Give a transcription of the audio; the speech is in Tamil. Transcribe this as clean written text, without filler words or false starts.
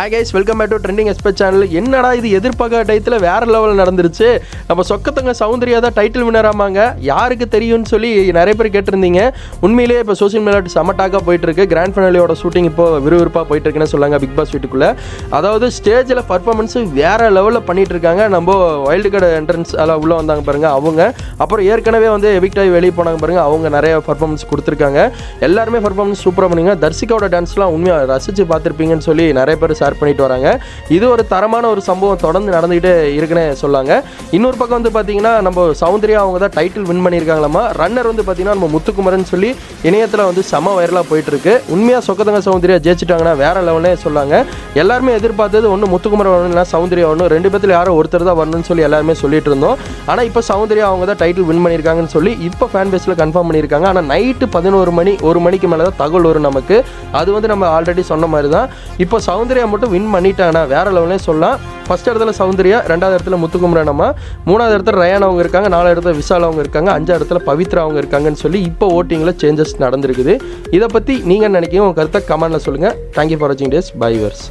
Hi guys, welcome back to Trending Expert channel. என்னடா இது எதிர்பார்க்காத டைட்டில் வேற லெவலில் நடந்துருச்சு. நம்ம சொக்கத்தங்க சௌந்தர்யா தான் டைட்டில் வின்னர் ஆமாங்க. யாருக்கு தெரியும்னு சொல்லி நிறைய பேர் கேட்டிருந்தீங்க. உண்மையிலேயே இப்போ சோஷியல் மீடியா செமட்டாக போயிட்டு இருக்கு. கிராண்ட் ஃபைனலியோட ஷூட்டிங் இப்போ விறுவிறுப்பாக போயிட்டு இருக்குன்னு சொல்லாங்க பிக் பாஸ் வீட்டுக்குள்ள. அதாவது ஸ்டேஜில் பர்ஃபார்மன்ஸ் வேற லெவலில் பண்ணிட்டு இருக்காங்க. நம்ம வைல்டு கார்டு என்ட்ரன்ஸ் எல்லாம் உள்ள வந்தாங்க பாருங்க அவங்க. அப்புறம் ஏற்கனவே வந்து எவிக்ட் ஆகி வெளியே போனாங்க பாருங்க அவங்க நிறைய பர்ஃபார்மன்ஸ் கொடுத்துருக்காங்க. எல்லாருமே பர்ஃபார்மன்ஸ் சூப்பராக பண்ணுங்க. தர்சிகாவோட டான்ஸ்லாம் உண்மையாக ரசிச்சு பார்த்துருப்பீங்கன்னு சொல்லி நிறைய பேர் ஷேர் பண்ணிட்டு வராங்க. இது ஒரு தரமான ஒரு சம்பவம் தொடர்ந்து நடந்துகிட்டே இருக்குன்னு சொல்லாங்க. இன்னொரு பக்கம் வந்து பார்த்தீங்கன்னா நம்ம சௌந்தர்யா அவங்க தான் டைட்டில் வின் பண்ணியிருக்காங்களாமா. ரன்னர் வந்து பார்த்தீங்கன்னா நம்ம முத்துக்குமரன் சொல்லி இணையத்தில் வந்து செம வைரலாக போயிட்டு இருக்கு. உண்மையாக சொக்கத்தங்க சௌந்தர்யா ஜெயிச்சிட்டாங்கன்னா வேற லெவலே சொல்லாங்க. எல்லாருமே எதிர்பார்த்தது ஒன்று முத்துக்குமரன் வரணும் இல்லை சௌந்தர்யா வரணும், ரெண்டு பேர்த்துல யாரோ ஒருத்தர் தான் வரணும்னு சொல்லி எல்லாருமே சொல்லிட்டு இருந்தோம். ஆனால் இப்போ சௌந்தர்யா அவங்க தான் டைட்டில் வின் பண்ணியிருக்காங்கன்னு சொல்லி இப்போ ஃபேன் பேஸில் கன்ஃபார்ம் பண்ணியிருக்காங்க. ஆனால் நைட்டு 1 மணிக்கு மேலே தான் தகவல் வரும் நமக்கு. அது வந்து நம்ம ஆல்ரெடி சொன்ன மாதிரி தான். இப்போ சௌந்தர்யா மட்டும் வின் பண்ணிட்டாங்கன்னா வேற லெவலே சொல்லலாம். ஃபர்ஸ்ட் இடத்துல சௌந்தர்யா, ரெண்டாவது இடத்துல முத்துக்குமரனம்மா, மூணாவது இடத்துல ரயான் அவங்க இருக்காங்க, நாலாவது இடத்துல விஷால் அவங்க இருக்காங்க, அஞ்சாவது இடத்துல பவித்ரா அவங்க இருக்காங்கன்னு சொல்லி இப்போ ஓட்டிங்கில் சேஞ்சஸ் நடந்திருக்குது. இதை பற்றி நீங்கள் நினைக்கிறீங்க, உங்கள் கருத்தை கமெண்ட்டில் சொல்லுங்கள். தேங்க்யூ ஃபார் வாட்சிங் டேஸ். Bye wears.